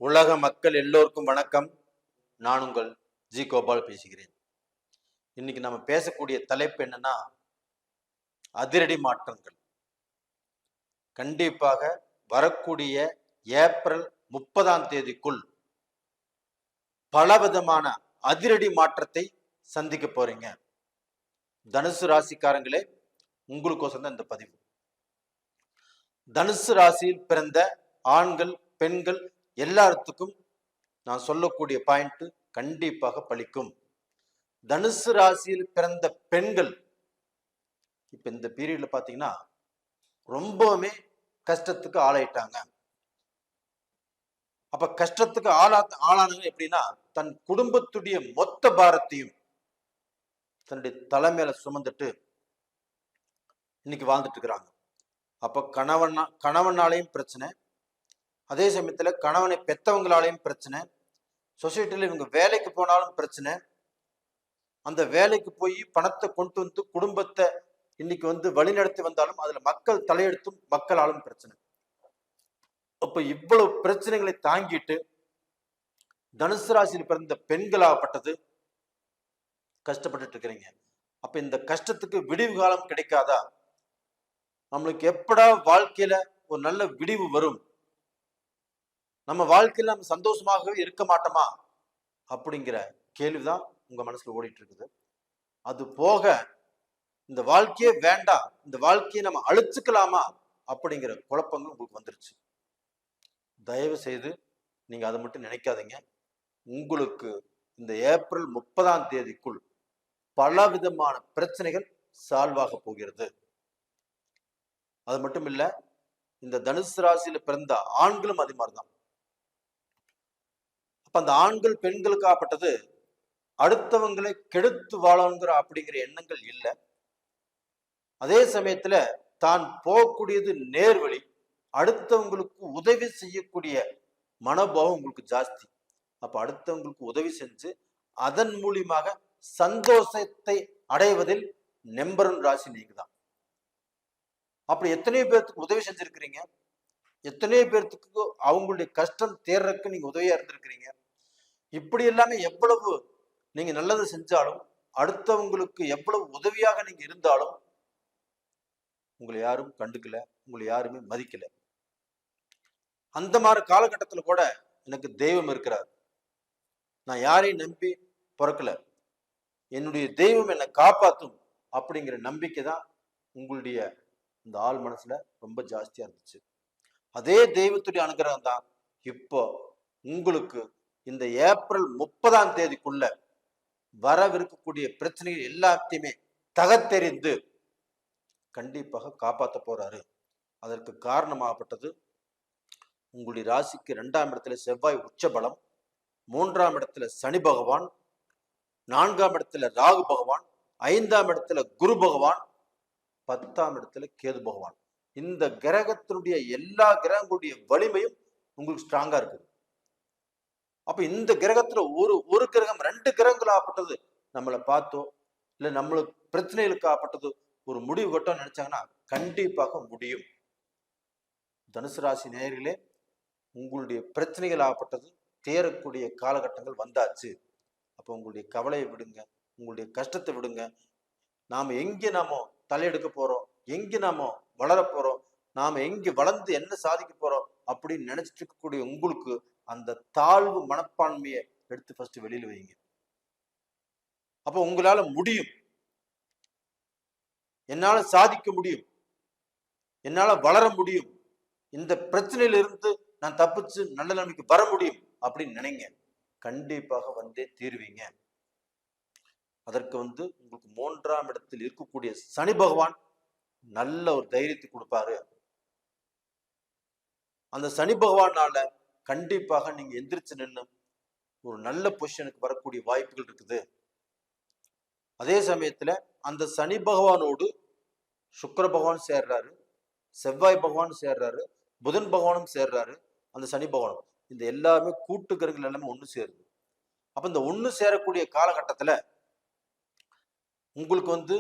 உலக மக்கள் எல்லோருக்கும் வணக்கம். நான் உங்கள் ஜி கோபால் பேசுகிறேன். இன்னைக்கு நம்ம பேசக்கூடிய தலைப்பு என்னன்னா, அதிரடி மாற்றங்கள். கண்டிப்பாக வரக்கூடிய ஏப்ரல் 30ஆம் தேதிக்குள் பலவிதமான அதிரடி மாற்றத்தை சந்திக்க போறீங்க. தனுசு ராசிக்காரங்களே, உங்களுக்கோசம் தான் இந்த பதிவு. தனுசு ராசியில் பிறந்த ஆண்கள் பெண்கள் எல்லாத்துக்கும் நான் சொல்லக்கூடிய பாயிண்ட் கண்டிப்பாக பலிக்கும். தனுசு ராசியில் பிறந்த பெண்கள் இப்ப இந்த பீரியட்ல பாத்தீங்கன்னா ரொம்பவுமே கஷ்டத்துக்கு ஆளாயிட்டாங்க. அப்ப கஷ்டத்துக்கு ஆளானவங்க எப்படின்னா, தன் குடும்பத்துடைய மொத்த பாரத்தையும் தன்னுடைய தலைமையில சுமந்துட்டு இன்னைக்கு வாழ்ந்துட்டு இருக்கிறாங்க. அப்ப கணவனாலையும் பிரச்சனை, அதே சமயத்துல கணவனை பெத்தவங்களாலையும் பிரச்சனை, சொசைட்டில இவங்க வேலைக்கு போனாலும் பிரச்சனை, அந்த வேலைக்கு போய் பணத்தை கொண்டு வந்து குடும்பத்தை இன்னைக்கு வழிநடத்தி வந்தாலும் அதுல மக்கள் தலையெடுத்தும் மக்களாலும் பிரச்சனை. அப்ப இவ்வளவு பிரச்சனைகளை தாங்கிட்டு தனுசு ராசியில் பிறந்த பெண்களாகப்பட்டது கஷ்டப்பட்டு இருக்கிறீங்க. அப்ப இந்த கஷ்டத்துக்கு விடிவு காலம் கிடைக்காதா? நம்மளுக்கு எப்படா வாழ்க்கையில ஒரு நல்ல விடிவு வரும், நம்ம வாழ்க்கையில நம்ம சந்தோஷமாகவே இருக்க மாட்டோமா அப்படிங்கிற கேள்விதான் உங்க மனசுல ஓடிட்டு இருக்குது. அது போக இந்த வாழ்க்கையே வேண்டாம், இந்த வாழ்க்கையை நம்ம அழிச்சுக்கலாமா அப்படிங்கிற குழப்பங்கள் உங்களுக்கு வந்துருச்சு. தயவு செய்து நீங்க அதை மட்டும் நினைக்காதீங்க. உங்களுக்கு இந்த ஏப்ரல் 30ஆம் தேதிக்குள் பல விதமான பிரச்சனைகள் சால்வ் ஆக போகிறது. அது மட்டும் இல்ல, இந்த தனுசு ராசியில பிறந்த ஆண்களும் அதே மாதிரிதான். அப்ப அந்த ஆண்கள் பெண்களுக்காகப்பட்டது அடுத்தவங்களை கெடுத்து வாழங்கிற அப்படிங்கிற எண்ணங்கள் இல்லை. அதே சமயத்துல தான் போகக்கூடியது நேர்வழி, அடுத்தவங்களுக்கு உதவி செய்யக்கூடிய மனோபாவம் உங்களுக்கு ஜாஸ்தி. அப்ப அடுத்தவங்களுக்கு உதவி செஞ்சு அதன் மூலியமாக சந்தோஷத்தை அடைவதில் நம்பர் 1 ராசி நீங்க தான். அப்படி எத்தனையோ பேர்த்துக்கு உதவி செஞ்சிருக்கிறீங்க, எத்தனையோ பேர்த்துக்கு அவங்களுடைய கஷ்டம் தேர்றதுக்கு நீங்க உதவியா இருந்திருக்கிறீங்க. இப்படி எல்லாமே எவ்வளவு நீங்க நல்லது செஞ்சாலும், அடுத்தவங்களுக்கு எவ்வளவு உதவியாக நீங்க இருந்தாலும் உங்களை யாரும் கண்டுக்கல, உங்களை யாருமே மதிக்கல. அந்த மாதிரி காலகட்டத்துல கூட எனக்கு தெய்வம் இருக்கிறார், நான் யாரையும் நம்பி பிறக்கல, என்னுடைய தெய்வம் என்னை காப்பாற்றும் அப்படிங்கிற நம்பிக்கை தான் உங்களுடைய இந்த ஆள் மனசுல ரொம்ப ஜாஸ்தியா இருந்துச்சு. அதே தெய்வத்துடைய அனுகிரகம் தான் இப்போ உங்களுக்கு இந்த ஏப்ரல் 30ஆம் தேதிக்குள்ள வரவிருக்கக்கூடிய பிரச்சனைகள் எல்லாத்தையுமே தகத்தெறிந்து கண்டிப்பாக காப்பாற்ற போறாரு. அதற்கு காரணமாகப்பட்டது உங்களுடைய ராசிக்கு 2ஆம் இடத்துல செவ்வாய் உச்சபலம், 3ஆம் இடத்துல சனி பகவான், 4ஆம் இடத்துல ராகு பகவான், 5ஆம் இடத்துல குரு பகவான், 10ஆம் இடத்துல கேது பகவான். இந்த கிரகத்தினுடைய எல்லா கிரகங்களுடைய வலிமையும் உங்களுக்கு ஸ்ட்ராங்கா இருக்குது. அப்ப இந்த கிரகத்துல ஒரு கிரகம் 2 கிரகங்கள் ஆகப்பட்டது நம்மளை பார்த்தோ இல்ல நம்மளுக்கு பிரச்சனைகளுக்கு ஆகப்பட்டது ஒரு முடிவு கட்டம் நினைச்சாங்கன்னா கண்டிப்பாக முடியும். தனுசு ராசி நேயர்களே, உங்களுடைய பிரச்சனைகள் ஆகப்பட்டது தேரக்கூடிய காலகட்டங்கள் வந்தாச்சு. அப்ப உங்களுடைய கவலையை விடுங்க, உங்களுடைய கஷ்டத்தை விடுங்க. நாம தலையெடுக்க போறோம், எங்க நாம வளர போறோம், நாம எங்க வளர்ந்து என்ன சாதிக்க போறோம் அப்படின்னு நினைச்சிட்டு இருக்கக்கூடிய உங்களுக்கு அந்த தாழ்வு மனப்பான்மையை எடுத்து ஃபர்ஸ்ட் வெளியில வைங்க. அப்ப உங்களால முடியும், என்னால சாதிக்க முடியும், என்னால வளர முடியும், இந்த பிரச்சனையில இருந்து நான் தப்பிச்சு நல்ல நிலைமைக்கு வர முடியும் அப்படின்னு நினைங்க. கண்டிப்பாக வந்தே தீர்வீங்க. அதற்கு உங்களுக்கு 3ஆம் இடத்தில் இருக்கக்கூடிய சனி பகவான் நல்ல ஒரு தைரியத்தை கொடுப்பாரு. அந்த சனி பகவானால கண்டிப்பாக நீங்க எந்திரிச்சு நின்று ஒரு நல்ல பொசிஷனுக்கு வரக்கூடிய வாய்ப்புகள் இருக்குது. அதே சமயத்துல அந்த சனி பகவானோடு சுக்கிர பகவான் சேர்றாரு, செவ்வாய் பகவான் சேர்றாரு, புதன் பகவானும் சேர்றாரு, அந்த சனி பகவானும். இந்த எல்லாமே கூட்டு கிரகங்கள் எல்லாமே ஒண்ணு சேருது. அப்ப இந்த ஒண்ணு சேரக்கூடிய காலகட்டத்துல உங்களுக்கு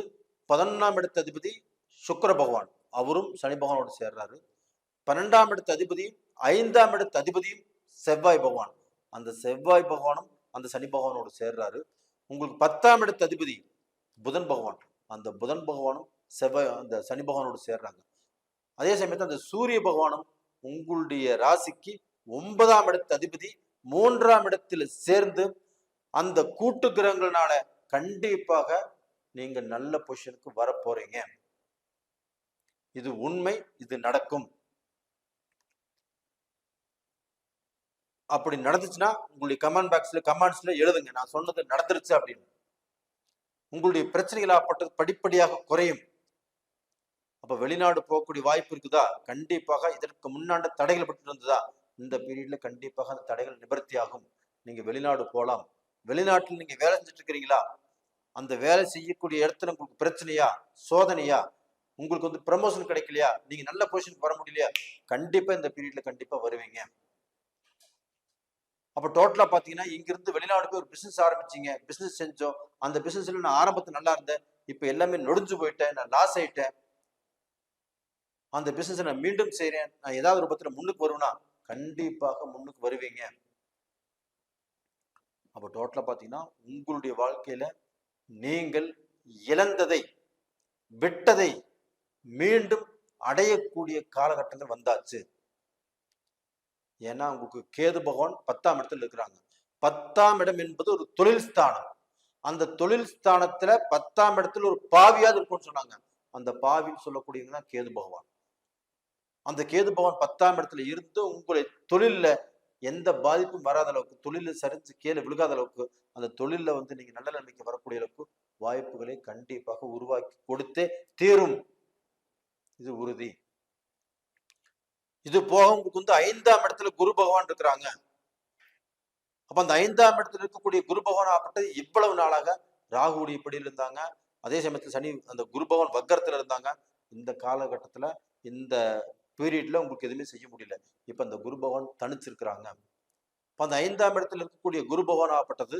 11ஆம் இடத்து அதிபதி சுக்கிர பகவான், அவரும் சனி பகவானோடு சேர்றாரு. 12ஆம் இடத்து அதிபதியும் 5ஆம் இடத்து அதிபதியும் செவ்வாய் பகவான். அந்த செவ்வாய் பகவானும் அந்த சனி பகவானோடு சேர்றாரு. உங்களுக்கு 10ஆம் இடத்து அதிபதி புதன் பகவான். அந்த புதன் பகவானும் செவ்வாய் அந்த சனி பகவானோடு சேர்றாங்க. அதே சமயத்தில் அந்த சூரிய பகவானும் உங்களுடைய ராசிக்கு 9ஆம் இடத்து அதிபதி 3ஆம் இடத்தில் சேர்ந்து அந்த கூட்டு கிரகங்கள்னால கண்டிப்பாக நீங்க நல்ல பொசிஷனுக்கு வர போறீங்க. இது உண்மை, இது நடக்கும். அப்படி நடந்துச்சுன்னா உங்களுடைய கமெண்ட்ஸ்ல எழுதுங்க, நான் சொன்னது நடந்துருச்சு அப்படின்னு. உங்களுடைய பிரச்சனைகள் ஆப்பட்டது படிப்படியாக குறையும். அப்ப வெளிநாடு போகக்கூடிய வாய்ப்பு இருக்குதா? கண்டிப்பாக இதற்கு முன்னாண்ட தடைகள் பட்டு இருந்ததா? இந்த பீரியட்ல கண்டிப்பாக அந்த தடைகள் நிவர்த்தி ஆகும். நீங்க வெளிநாடு போகலாம். வெளிநாட்டில் நீங்க வேலை செஞ்சுட்டு இருக்கிறீங்களா? அந்த வேலை செய்யக்கூடிய இடத்துல உங்களுக்கு பிரச்சனையா, சோதனையா, உங்களுக்கு வந்து ப்ரமோஷன் கிடைக்கலையா, நீங்க நல்ல பொசிஷனுக்கு வர முடியலையா? கண்டிப்பா இந்த பீரியட்ல கண்டிப்பா வருவீங்க. அப்ப டோட்டலா பாத்தீங்கன்னா இங்கிருந்து வெளிநாடு போய் ஒரு பிசினஸ் ஆரம்பிச்சீங்க, பிசினஸ் செஞ்சோம், அந்த பிசினஸ்ல நான் ஆரம்பத்துல நல்லா இருந்தேன், இப்ப எல்லாமே நொடிஞ்சு போயிட்டேன், நான் லாஸ் ஆயிட்டேன், அந்த பிசினஸ் நான் மீண்டும் செய்யறேன், நான் ஏதாவது ரூபத்துல முன்னுக்கு வருவேனா? கண்டிப்பாக முன்னுக்கு வருவீங்க. அப்ப டோட்டலா பாத்தீங்கன்னா உங்களுடைய வாழ்க்கையில நீங்கள் இழந்ததை, விட்டதை மீண்டும் அடையக்கூடிய காலகட்டங்கள் வந்தாச்சு. ஏன்னா உங்களுக்கு கேது பகவான் 10ஆம் இடத்துல இருக்கிறாங்க. 10ஆம் இடம் என்பது ஒரு தொழில் ஸ்தானம். அந்த தொழில் ஸ்தானத்துல 10ஆம் இடத்துல ஒரு பாவியாவது இருக்கும்னு சொன்னாங்க. அந்த பாவின்னு சொல்லக்கூடியவங்க தான் கேது பகவான். அந்த கேது பகவான் 10ஆம் இடத்துல இருந்து உங்களை தொழில்ல எந்த பாதிப்பும் வராத அளவுக்கு, தொழில சரிஞ்சு கீழே விழுகாத அளவுக்கு, அந்த தொழில வந்து நீங்க நல்ல நிலைமைக்கு வரக்கூடிய அளவுக்கு வாய்ப்புகளை கண்டிப்பாக உருவாக்கி கொடுத்தே தீரும். இது உறுதி. இது போக உங்களுக்கு வந்து 5ஆம் இடத்துல குரு பகவான் இருக்கிறாங்க. அப்ப அந்த 5ஆம் இடத்துல இருக்கக்கூடிய குரு பகவான் ஆப்பட்டது இவ்வளவு நாளாக ராகுடைய பிடியில் இருந்தாங்க. அதே சமயத்துல சனி அந்த குரு பகவான் வக்கரத்துல இருந்தாங்க. இந்த காலகட்டத்துல இந்த பீரியட்ல உங்களுக்கு எதுவுமே செய்ய முடியல. இப்ப அந்த குரு பகவான் தனிச்சிருக்கிறாங்க. அப்ப அந்த 5ஆம் இடத்துல இருக்கக்கூடிய குரு பகவான் ஆப்பட்டது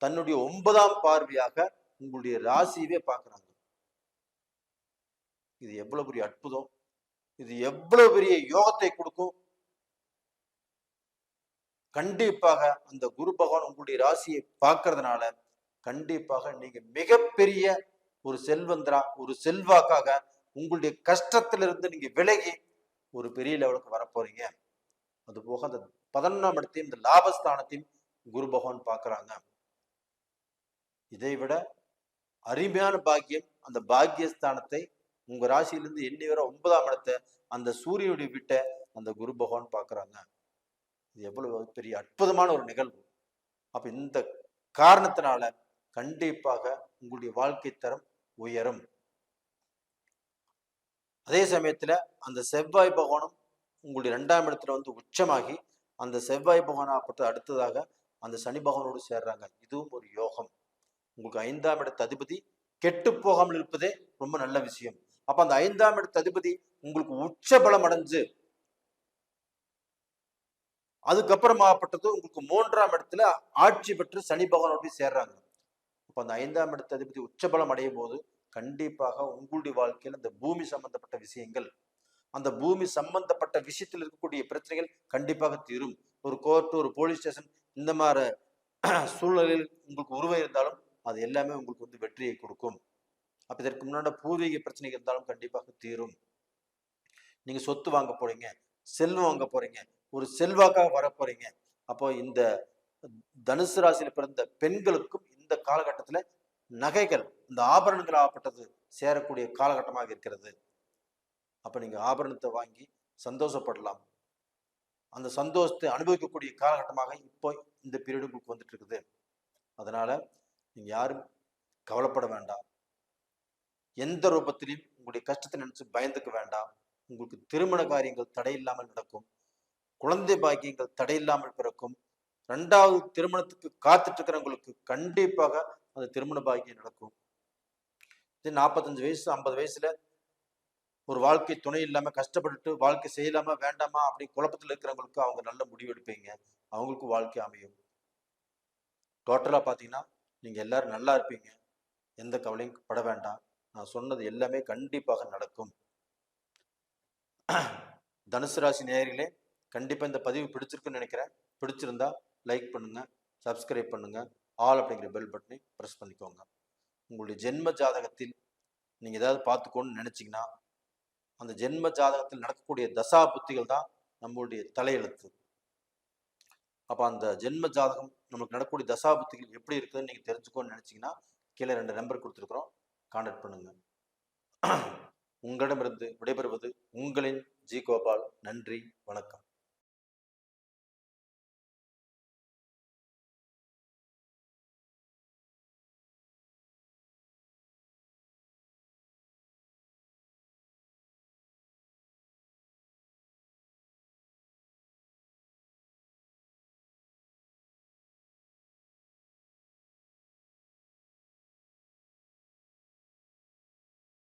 தன்னுடைய 9ஆம் பார்வையாக உங்களுடைய ராசியவே பார்க்கிறாங்க. இது எவ்வளவு பெரிய அற்புதம், இது எவ்வளவு பெரிய யோகத்தை கொடுக்கும். கண்டிப்பாக அந்த குரு பகவான் உங்களுடைய ராசியை பார்க்கறதுனால கண்டிப்பாக நீங்க மிகப்பெரிய ஒரு செல்வந்தரா, ஒரு செல்வாக்காக உங்களுடைய கஷ்டத்திலிருந்து நீங்க விலகி ஒரு பெரிய லெவலுக்கு வரப்போறீங்க. அது போக அந்த 11ஆம் இடத்தையும் இந்த லாபஸ்தானத்தையும் குரு பகவான் பார்க்கறாங்க. இதை விட அருமையான பாக்கியம் அந்த பாக்கியஸ்தானத்தை உங்க ராசியிலிருந்து எண்ணி வர 9ஆம் இடத்தை அந்த சூரியனுடைய வீட்டை அந்த குரு பகவான் பார்க்கறாங்க. இது எவ்வளவு பெரிய அற்புதமான ஒரு நிகழ்வு. அப்ப இந்த காரணத்தினால கண்டிப்பாக உங்களுடைய வாழ்க்கை தரம் உயரும். அதே சமயத்துல அந்த செவ்வாய் பகவானும் உங்களுடைய 2ஆம் இடத்துல வந்து உச்சமாகி அந்த செவ்வாய் பகவான் ஆப்பட்டு அடுத்ததாக அந்த சனி பகவானோடு சேர்றாங்க. இதுவும் ஒரு யோகம். உங்களுக்கு 5ஆம் இடத்து அதிபதி கெட்டு போகாமல் இருப்பதே ரொம்ப நல்ல விஷயம். அப்ப அந்த 5ஆம் இடத்து அதிபதி உங்களுக்கு உச்ச பலம் அடைஞ்சு அதுக்கப்புறமாப்பட்டது உங்களுக்கு 3ஆம் இடத்துல ஆட்சி பெற்று சனி பகவானோடு சேர்றாங்க. அப்ப அந்த 5ஆம் இடத்து அதிபதி உச்சபலம் அடையும் போது கண்டிப்பாக உங்களுடைய வாழ்க்கையில் அந்த பூமி சம்பந்தப்பட்ட விஷயங்கள், அந்த பூமி சம்பந்தப்பட்ட விஷயத்தில் இருக்கக்கூடிய பிரச்சனைகள் கண்டிப்பாக தீரும். ஒரு கோர்ட், ஒரு போலீஸ் ஸ்டேஷன் இந்த மாதிரி சூழ்நிலையில் உங்களுக்கு உருவம் இருந்தாலும் அது எல்லாமே உங்களுக்கு வந்து வெற்றியை கொடுக்கும். அப்ப இதற்கு முன்னாடி பூர்வீக பிரச்சனைகள் இருந்தாலும் கண்டிப்பாக தீரும். நீங்க சொத்து வாங்க போறீங்க, செல்வம் வாங்க போறீங்க, ஒரு செல்வாக்காக வர போறீங்க. அப்போ இந்த தனுசு ராசியில பிறந்த பெண்களுக்கும் இந்த காலகட்டத்துல நகைகள், இந்த ஆபரணங்கள் ஆகப்பட்டது சேரக்கூடிய காலகட்டமாக இருக்கிறது. அப்ப நீங்க ஆபரணத்தை வாங்கி சந்தோஷப்படலாம். அந்த சந்தோஷத்தை அனுபவிக்கக்கூடிய காலகட்டமாக இப்போ இந்த பீரியடு உங்களுக்கு வந்துட்டு இருக்குது. அதனால நீங்க யாரும் கவலைப்பட வேண்டாம். எந்த ரூபத்திலையும் உங்களுடைய கஷ்டத்தை நினைச்சு பயந்துக்க வேண்டாம். உங்களுக்கு திருமண காரியங்கள் தடையில்லாமல் நடக்கும். குழந்தை பாக்கியங்கள் தடையில்லாமல் பிறக்கும். 2வது திருமணத்துக்கு காத்துட்டு இருக்கிறவங்களுக்கு கண்டிப்பாக அந்த திருமண பாக்கியம் நடக்கும். 45 வயசு 50 வயசுல ஒரு வாழ்க்கை துணை இல்லாம கஷ்டப்பட்டுட்டு வாழ்க்கை செய்யலாமா வேண்டாமா அப்படி குழப்பத்தில் இருக்கிறவங்களுக்கு அவங்க நல்ல முடிவு எடுப்பீங்க. அவங்களுக்கு வாழ்க்கை அமையும். டோட்டலா பாத்தீங்கன்னா நீங்க எல்லாரும் நல்லா இருப்பீங்க. எந்த கவலையும் பட வேண்டாம். நான் சொன்னது எல்லாமே கண்டிப்பாக நடக்கும். தனுசு ராசி நேயர்களே, கண்டிப்பா இந்த பதிவு பிடிச்சிருக்குன்னு நினைக்கிறேன். பிடிச்சிருந்தா லைக் பண்ணுங்க, சப்ஸ்கிரைப் பண்ணுங்க, ஆல் அப்படிங்கிற பெல் பட்டனை பிரஸ் பண்ணிக்கோங்க. உங்களுடைய ஜென்ம ஜாதகத்தில் நீங்க ஏதாவது பார்த்துக்கோன்னு நினைச்சீங்கன்னா, அந்த ஜென்ம ஜாதகத்தில் நடக்கக்கூடிய தசா புத்திகள் தான் நம்மளுடைய தலையெழுத்து. அப்ப அந்த ஜென்ம ஜாதகம் நமக்கு நடக்கக்கூடிய தசா புத்திகள் எப்படி இருக்குதுன்னு நீங்க தெரிஞ்சுக்கோன்னு நினைச்சீங்கன்னா, கீழே 2 நம்பர் கொடுத்துருக்குறோம். கான்டாக்ட் பண்ணுங்க. உங்களிடமிருந்து விடைபெறுவது உங்களின் ஜி கோபால். நன்றி, வணக்கம்.